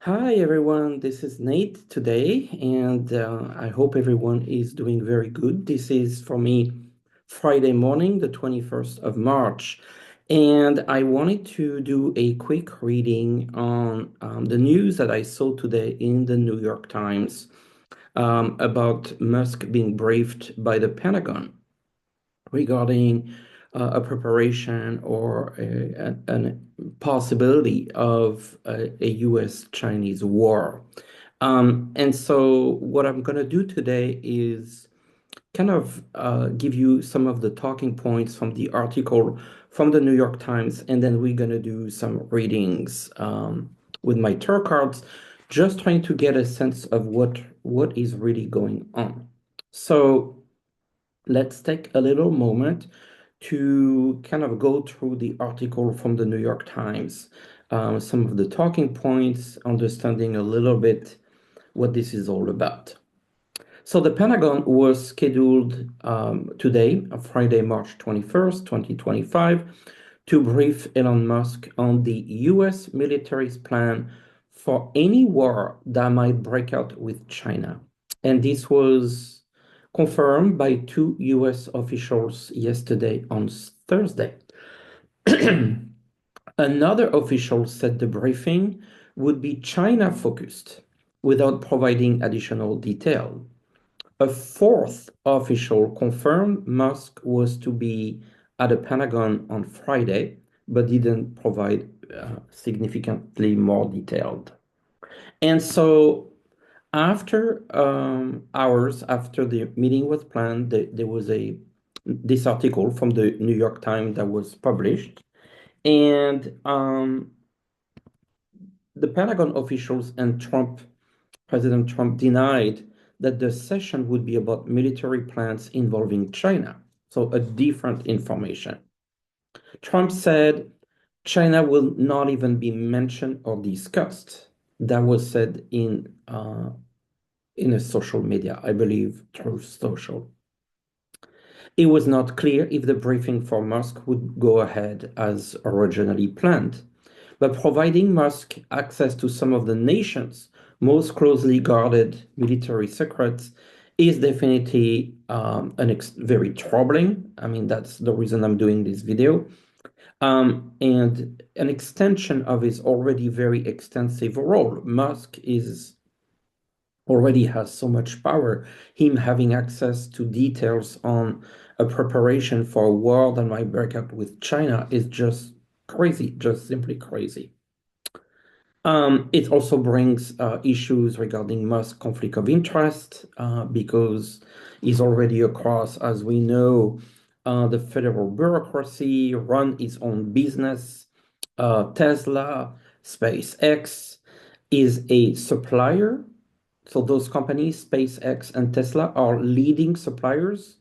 Hi everyone, this is Nate today, and I hope everyone is doing very good. This is for me Friday morning, the 21st of March, and I wanted to do a quick reading on the news that I saw today in the New York Times about Musk being briefed by the Pentagon regarding a preparation or a possibility of a US-Chinese war. And so what I'm going to do today is kind of give you some of the talking points from the article from the New York Times, and then we're going to do some readings with my tarot cards, just trying to get a sense of what is really going on. So let's take a little moment to kind of go through the article from the New York Times, some of the talking points, understanding a little bit what this is all about. So the Pentagon was scheduled today, Friday, March 21st, 2025, to brief Elon Musk on the US military's plan for any war that might break out with China. And this was confirmed by two US officials yesterday on Thursday. Another official said the briefing would be China focused without providing additional detail. A fourth official confirmed Musk was to be at the Pentagon on Friday, but didn't provide significantly more detailed. And so after hours after the meeting was planned, there was this article from the New York Times that was published, and the Pentagon officials and President Trump denied that the session would be about military plans involving China. So a different information. Trump said China will not even be mentioned or discussed. That was said in a social media, I believe, through social. It was not clear if the briefing for Musk would go ahead as originally planned, but providing Musk access to some of the nation's most closely guarded military secrets is definitely very troubling. I mean, that's the reason I'm doing this video. And an extension of his already very extensive role. Musk is already has so much power. Him having access to details on a preparation for a war that might break out with China is just crazy, just simply crazy. It also brings issues regarding Musk's conflict of interest because he's already across, as we know, the federal bureaucracy, run his own business. Tesla, SpaceX is a supplier. So those companies, SpaceX and Tesla, are leading suppliers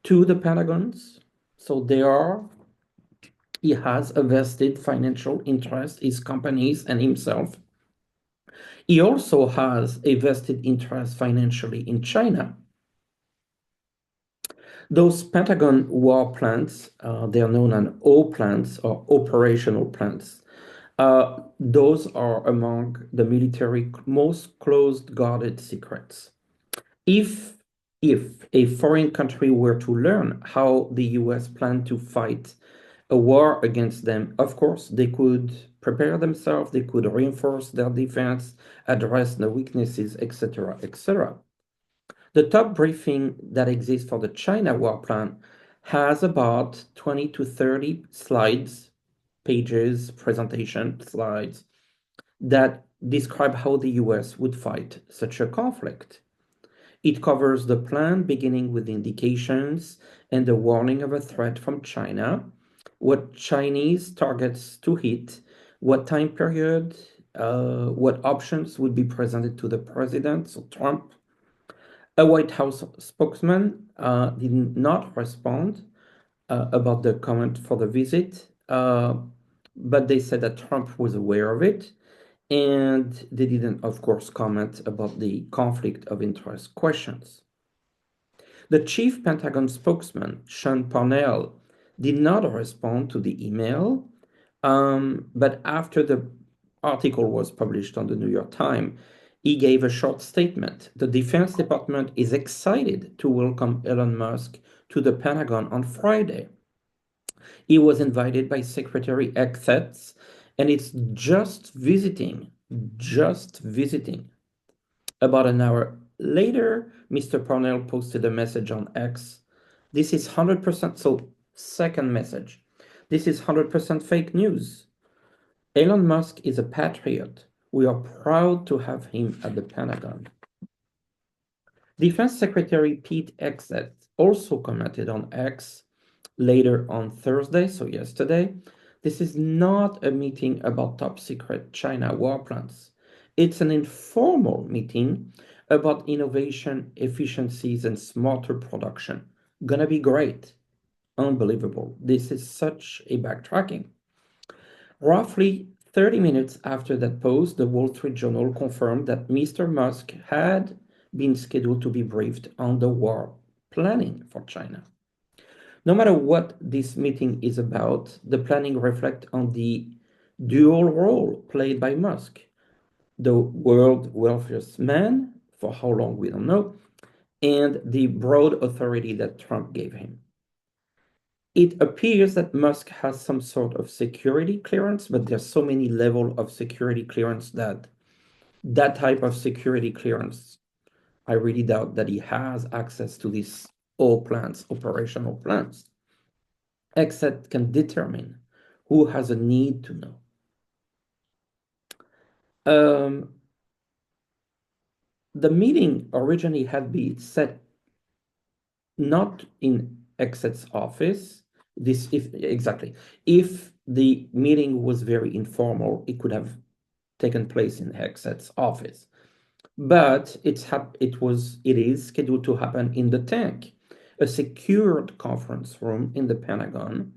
to the Pentagons. So he has a vested financial interest, his companies and himself. He also has a vested interest financially in China. Those Pentagon war plants, they are known as O plants or operational plants. Those are among the military most closed guarded secrets. If if a foreign country were to learn how the US planned to fight a war against them, of course, they could prepare themselves, they could reinforce their defense, address the weaknesses, etc., etc. The top briefing that exists for the China war plan has about 20 to 30 slides, pages, presentation slides that describe how the US would fight such a conflict. It covers the plan beginning with indications and the warning of a threat from China, what Chinese targets to hit, what time period, what options would be presented to the president, so Trump. A White House spokesman did not respond about the comment for the visit, but they said that Trump was aware of it, and they didn't, of course, comment about the conflict of interest questions. The chief Pentagon spokesman, Sean Parnell, did not respond to the email, but after the article was published on the New York Times, he gave a short statement. The Defense Department is excited to welcome Elon Musk to the Pentagon on Friday. He was invited by Secretary Exets, and it's just visiting. About an hour later, Mr. Parnell posted a message on X. This is 100%, so second message. This is 100% fake news. Elon Musk is a patriot. We are proud to have him at the Pentagon. Defense Secretary Pete Hegseth also commented on X later on Thursday, so yesterday. This is not a meeting about top secret China war plans. It's an informal meeting about innovation, efficiencies, and smarter production. Gonna be great. Unbelievable. This is such a backtracking. Roughly 30 minutes after that post, the Wall Street Journal confirmed that Mr. Musk had been scheduled to be briefed on the war planning for China. No matter what this meeting is about, the planning reflects on the dual role played by Musk, the world wealthiest man, for how long we don't know, and the broad authority that Trump gave him. It appears that Musk has some sort of security clearance, but there's so many levels of security clearance that that type of security clearance, I really doubt that he has access to these all plans, operational plans, except can determine who has a need to know. The meeting originally had been set not in Exet's office. If the meeting was very informal, it could have taken place in Exet's office. But it is scheduled to happen in the tank, a secured conference room in the Pentagon,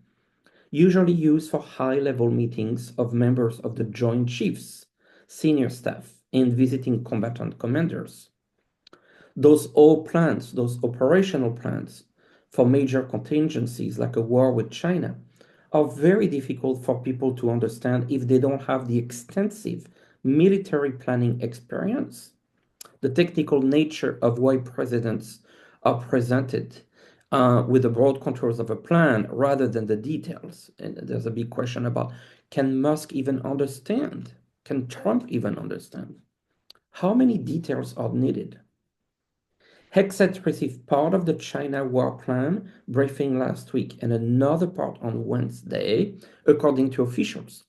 usually used for high-level meetings of members of the Joint Chiefs, senior staff, and visiting combatant commanders. Those operational plans for major contingencies like a war with China are very difficult for people to understand if they don't have the extensive military planning experience. The technical nature of why presidents are presented with the broad contours of a plan rather than the details. And there's a big question about, can Musk even understand? Can Trump even understand? How many details are needed? Hegseth received part of the China war plan briefing last week and another part on Wednesday, according to officials.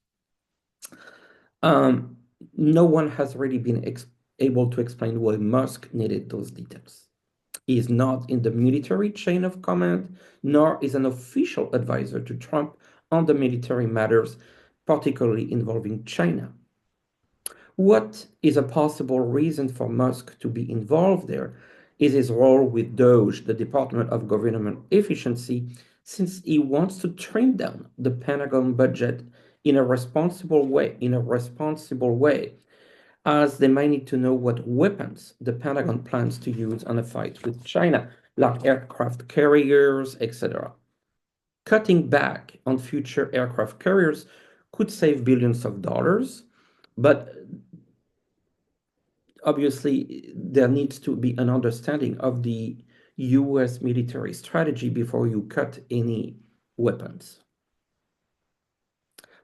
No one has really been able to explain why Musk needed those details. He is not in the military chain of command, nor is an official advisor to Trump on the military matters, particularly involving China. What is a possible reason for Musk to be involved there is his role with DOGE, the Department of Government Efficiency, since he wants to trim down the Pentagon budget in a responsible way, as they might need to know what weapons the Pentagon plans to use on a fight with China, like aircraft carriers, etc. Cutting back on future aircraft carriers could save billions of dollars, but obviously there needs to be an understanding of the US military strategy before you cut any weapons.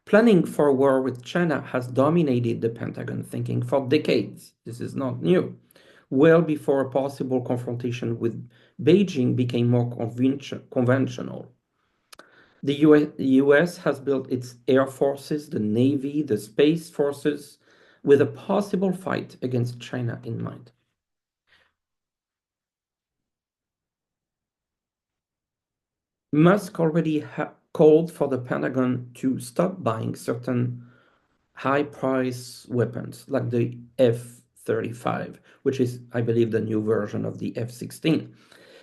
Planning for a war with China has dominated the Pentagon thinking for decades. This is not new. Well before a possible confrontation with Beijing became more conventional. The US has built its air forces, the Navy, the space forces, with a possible fight against China in mind. Musk already called for the Pentagon to stop buying certain high-price weapons, like the F-35, which is, I believe, the new version of the F-16.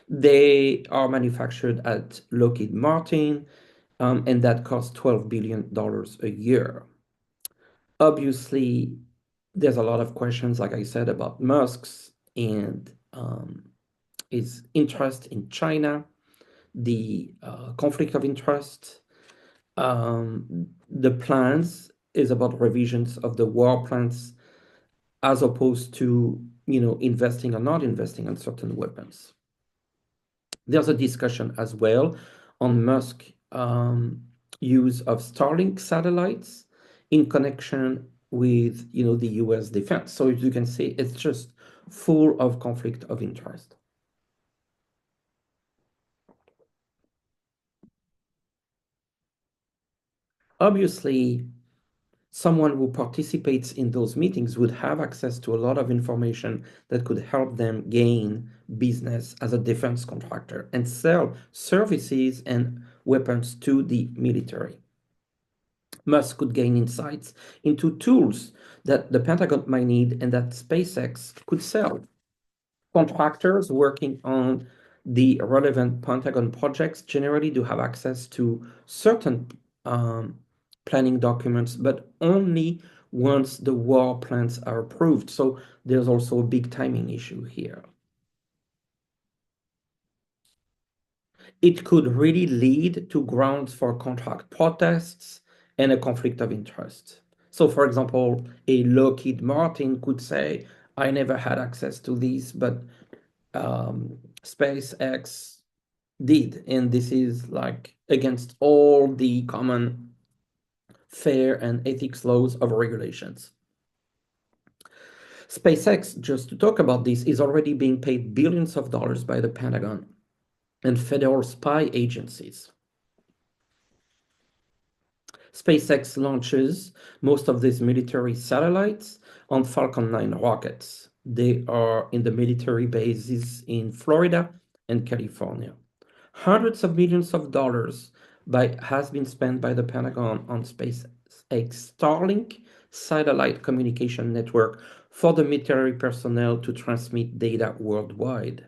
They are manufactured at Lockheed Martin, and that costs $12 billion a year. Obviously, there's a lot of questions, like I said, about Musk's and his interest in China, the conflict of interest, the plans, is about revisions of the war plans as opposed to, investing or not investing in certain weapons. There's a discussion as well on Musk use of Starlink satellites in connection with, the US defense. So as you can see, it's just full of conflict of interest. Obviously, someone who participates in those meetings would have access to a lot of information that could help them gain business as a defense contractor and sell services and weapons to the military. Musk could gain insights into tools that the Pentagon might need and that SpaceX could sell. Contractors working on the relevant Pentagon projects generally do have access to certain planning documents, but only once the war plans are approved. So there's also a big timing issue here. It could really lead to grounds for contract protests and a conflict of interest. So, for example, a Lockheed Martin could say, I never had access to these, but SpaceX did. And this is like against all the common fair and ethics laws of regulations. SpaceX, just to talk about this, is already being paid billions of dollars by the Pentagon and federal spy agencies. SpaceX launches most of these military satellites on Falcon 9 rockets. They are in the military bases in Florida and California. Hundreds of millions of dollars has been spent by the Pentagon on SpaceX Starlink satellite communication network for the military personnel to transmit data worldwide.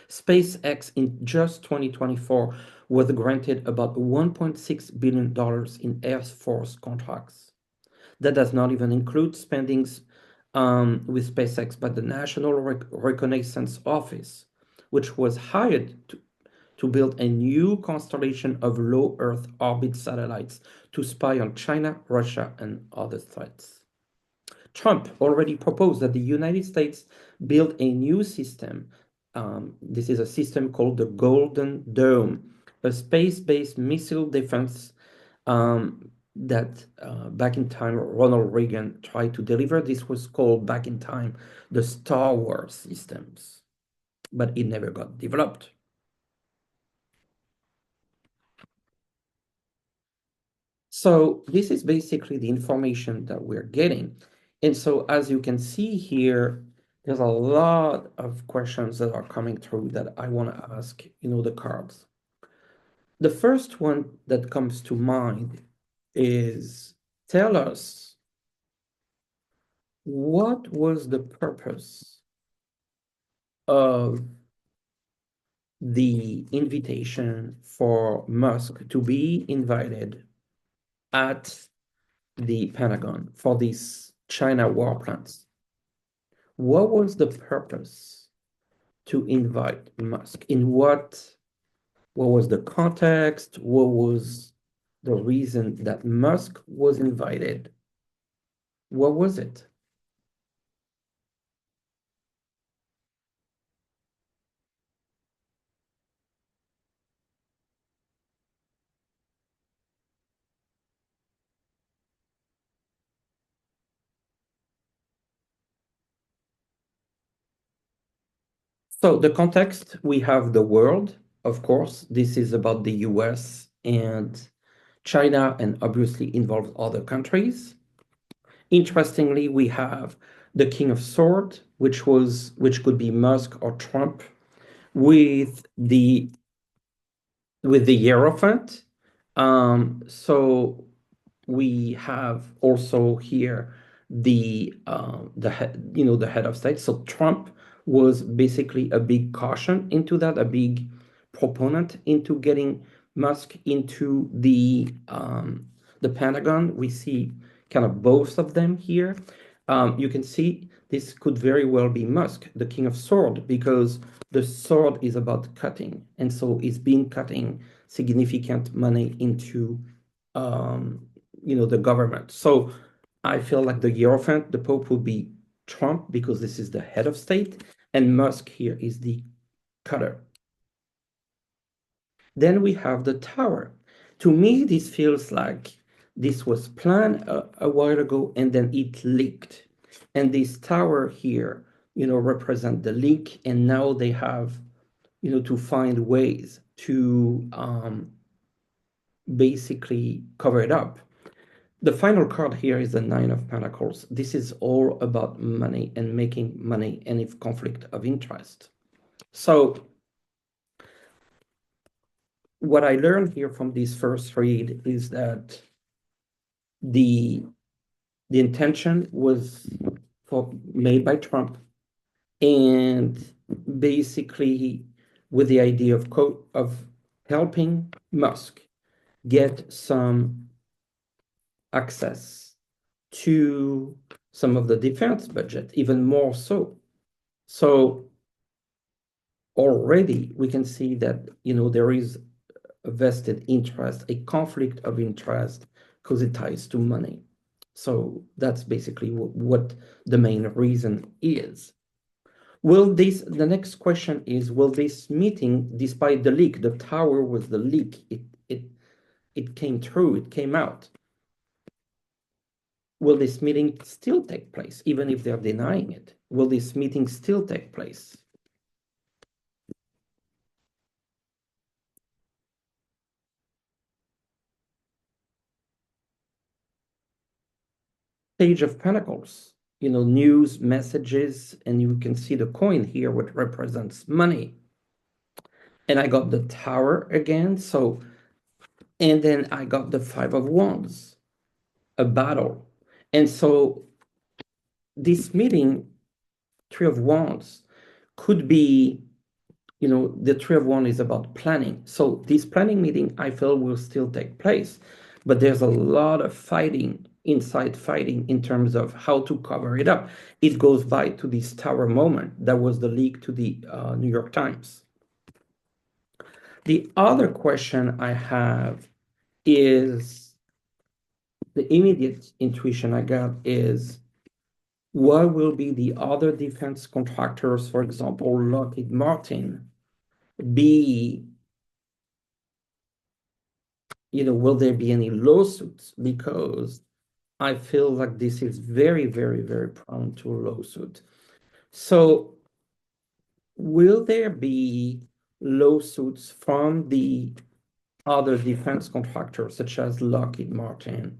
SpaceX in just 2024 was granted about $1.6 billion in Air Force contracts. That does not even include spendings with SpaceX by the National Reconnaissance Office, which was hired to build a new constellation of low Earth orbit satellites to spy on China, Russia, and other threats. Trump already proposed that the United States build a new system. This is a system called the Golden Dome, a space-based missile defense that back in time Ronald Reagan tried to deliver. This was called back in time the Star Wars systems, but it never got developed. So this is basically the information that we're getting. And so as you can see here, there's a lot of questions that are coming through that I want to ask, the cards. The first one that comes to mind is, tell us, what was the purpose of the invitation for Musk to be invited at the Pentagon for these China war plans? What was the purpose to invite Musk? What was the context? What was the reason that Musk was invited? What was it? So the context, we have the world, of course. This is about the US and China, and obviously involves other countries. Interestingly, we have the King of Swords, which could be Musk or Trump, with the Hierophant. So we have also here the head of state. So Trump was basically a big caution into that, a big proponent into getting Musk into the Pentagon. We see kind of both of them here. You can see this could very well be Musk, the King of Sword, because the sword is about cutting, and so it's been cutting significant money into the government. So I feel like the Hierophant, the Pope, would be Trump because this is the head of state, and Musk here is the cutter. Then we have the tower. To me, this feels like this was planned a while ago and then it leaked. And this tower here, represent the leak, and now they have, to find ways to basically cover it up. The final card here is the Nine of Pentacles. This is all about money and making money and if conflict of interest. So what I learned here from this first read is that the intention was made by Trump, and basically with the idea of helping Musk get some access to some of the defense budget, even more so. So already we can see that there is a vested interest, a conflict of interest, because it ties to money. So that's basically what the main reason is. The next question is, will this meeting, despite the leak, the tower was the leak, it came through, it came out. Will this meeting still take place, even if they're denying it? Will this meeting still take place? Page of Pentacles, news, messages, and you can see the coin here, which represents money. And I got the Tower again, and then I got the Five of Wands, a battle. And so this meeting, Three of Wands, could be, the Three of Wands is about planning. So this planning meeting, I feel, will still take place, but there's a lot of fighting, inside fighting, in terms of how to cover it up. It goes by to this Tower moment that was the leak to the New York Times. The other question I have is, the immediate intuition I got is, what will be the other defense contractors, for example, Lockheed Martin, be, will there be any lawsuits? Because I feel like this is very, very, very prone to a lawsuit. So will there be lawsuits from the other defense contractors, such as Lockheed Martin?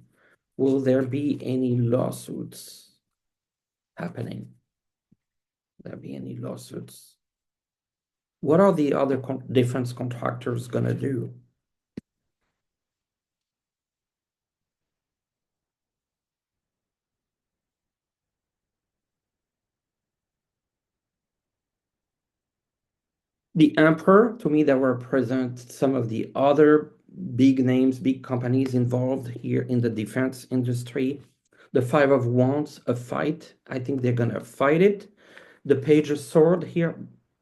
Will there be any lawsuits happening? Will there be any lawsuits? What are the other defense contractors going to do? The Emperor, to me, that represents some of the other big names, big companies involved here in the defense industry. The Five of Wands, a fight. I think they're going to fight it. The Page of Sword here,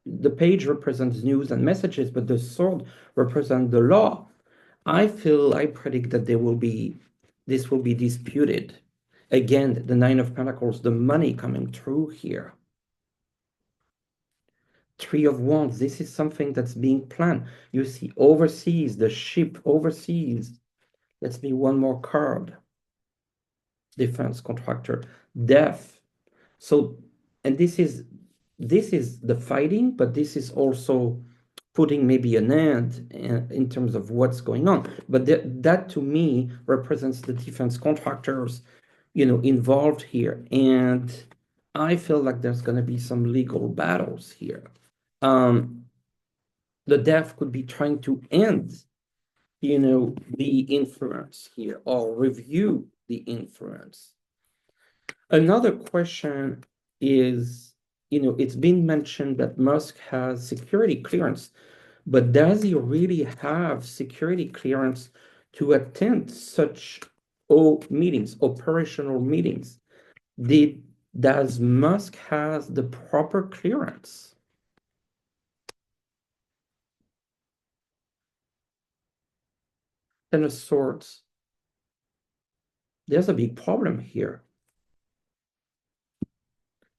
the page represents news and messages, but the sword represents the law. I predict that this will be disputed. Again, the Nine of Pentacles, the money coming through here. Three of Wands, this is something that's being planned. You see overseas, the ship overseas. Let's be one more card. Defense contractor, death. So, and this is the fighting, but this is also putting maybe an end in terms of what's going on. But that to me represents the defense contractors, involved here. And I feel like there's going to be some legal battles here. The deaf could be trying to end, the influence here, or review the influence. Another question is, it's been mentioned that Musk has security clearance, but does he really have security clearance to attend such meetings, operational meetings? Does Musk has the proper clearance? Ten of Swords. There's a big problem here.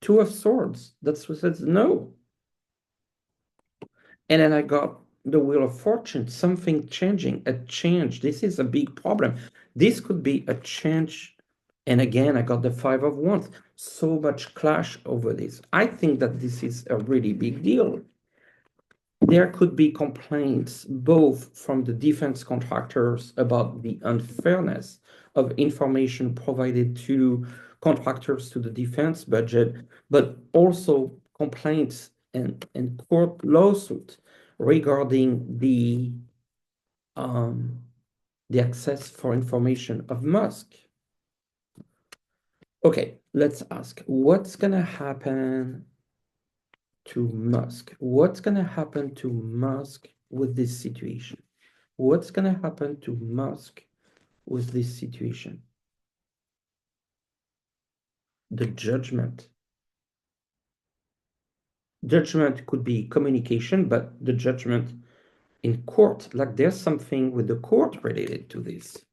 Two of Swords. That's what says no. And then I got the Wheel of Fortune, something changing, a change. This is a big problem. This could be a change. And again, I got the Five of Wands. So much clash over this. I think that this is a really big deal. There could be complaints both from the defense contractors about the unfairness of information provided to contractors to the defense budget, but also complaints and court lawsuit regarding the access for information of Musk. Okay, let's ask, what's gonna happen to Musk? What's gonna happen to Musk with this situation? What's gonna happen to Musk with this situation? The judgment. Judgment could be communication, but the judgment in court, like there's something with the court related to this.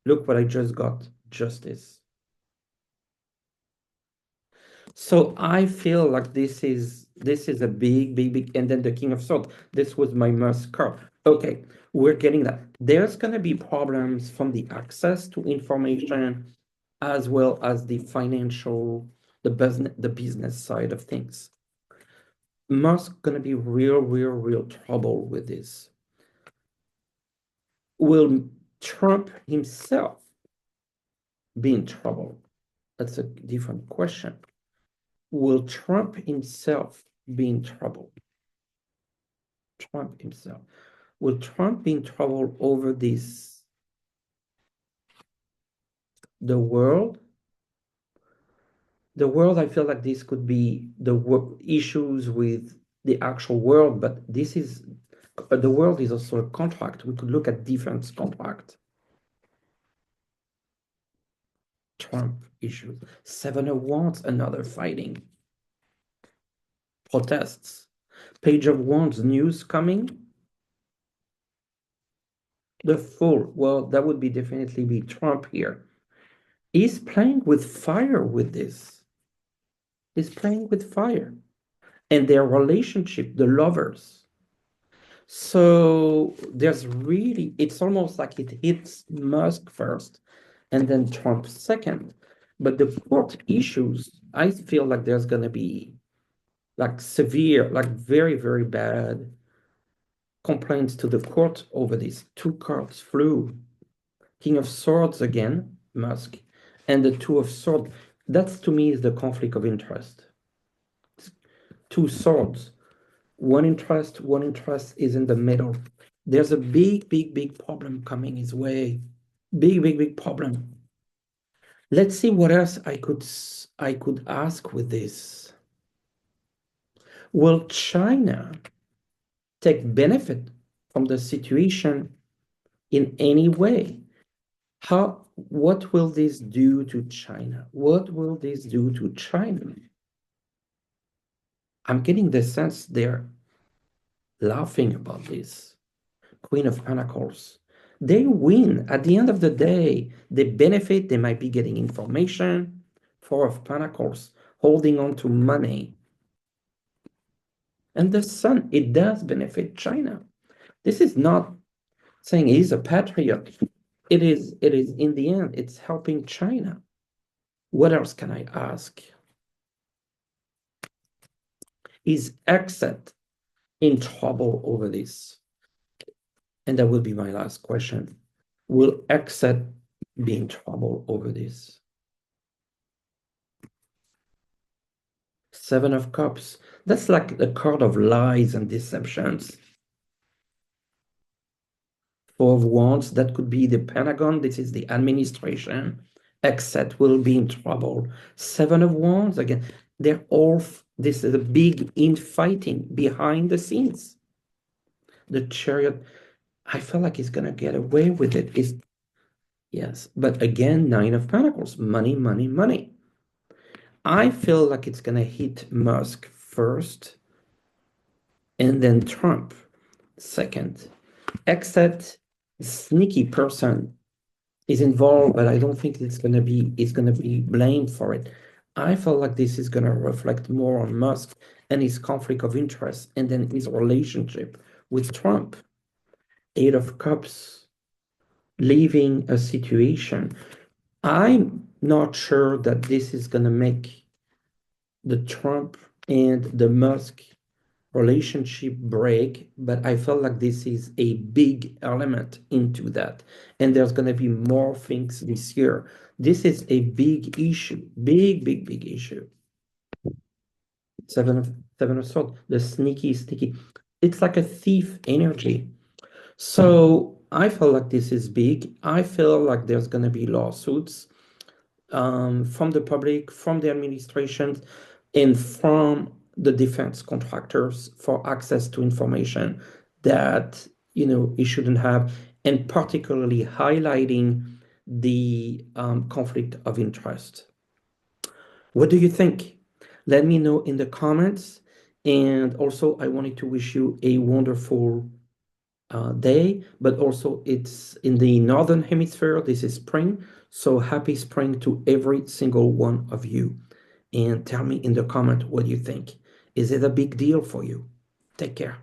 Look what I just got, justice. So I feel like this is a big, and then the King of Swords. This was my Musk card. Okay, we're getting that. There's gonna be problems from the access to information as well as the financial, the business side of things. Musk gonna be real trouble with this. Will Trump himself be in trouble? That's a different question. Will Trump himself be in trouble? Trump himself. Will Trump be in trouble over this? The world? The world, I feel like this could be the issues with the actual world, but this is, the world is also a contract. We could look at defense contract. Trump issues. Seven of Wands, another fighting. Protests. Page of Wands, news coming. The Fool, well, that would be definitely be Trump here. He's playing with fire with this. He's playing with fire. And their relationship, the lovers. So there's really, it's almost like it hits Musk first and then Trump second. But the court issues, I feel like there's going to be like severe, like very bad complaints to the court over this. Two cards flew. King of Swords again, Musk, and the Two of Swords. That's to me is the conflict of interest. Two swords. One interest is in the middle. There's a big problem coming his way. Big problem. Let's see what else I could ask with this. Will China take benefit from the situation in any way? What will this do to China? What will this do to China? I'm getting the sense they're laughing about this. Queen of Pentacles. They win. At the end of the day, they benefit. They might be getting information. Four of Pentacles, holding on to money. And the Sun, it does benefit China. This is not saying he's a patriot. It is in the end, it's helping China. What else can I ask? Is exit in trouble over this? And that will be my last question. Will exit be in trouble over this? Seven of Cups. That's like the card of lies and deceptions. Four of Wands, that could be the Pentagon. This is the administration. Exit will be in trouble. Seven of Wands, again, they're all, this is a big infighting behind the scenes. The Chariot, I feel like he's going to get away with it. Yes, but again, Nine of Pentacles, money. I feel like it's going to hit Musk first and then Trump second. Except sneaky person is involved, but I don't think it's gonna be blamed for it. I feel like this is gonna reflect more on Musk and his conflict of interest, and then his relationship with Trump. Eight of Cups, leaving a situation. I'm not sure that this is gonna make the Trump and the Musk relationship break, but I felt like this is a big element into that. And there's going to be more things this year. This is a big issue, big issue. Seven of Swords, the sneaky. It's like a thief energy. So I feel like this is big. I feel like there's going to be lawsuits from the public, from the administration, and from the defense contractors for access to information that it shouldn't have, and particularly highlighting the conflict of interest. What do you think? Let me know in the comments. And also, I wanted to wish you a wonderful day, but also it's in the northern hemisphere. This is spring. So happy spring to every single one of you. And tell me in the comment what you think. Is it a big deal for you? Take care.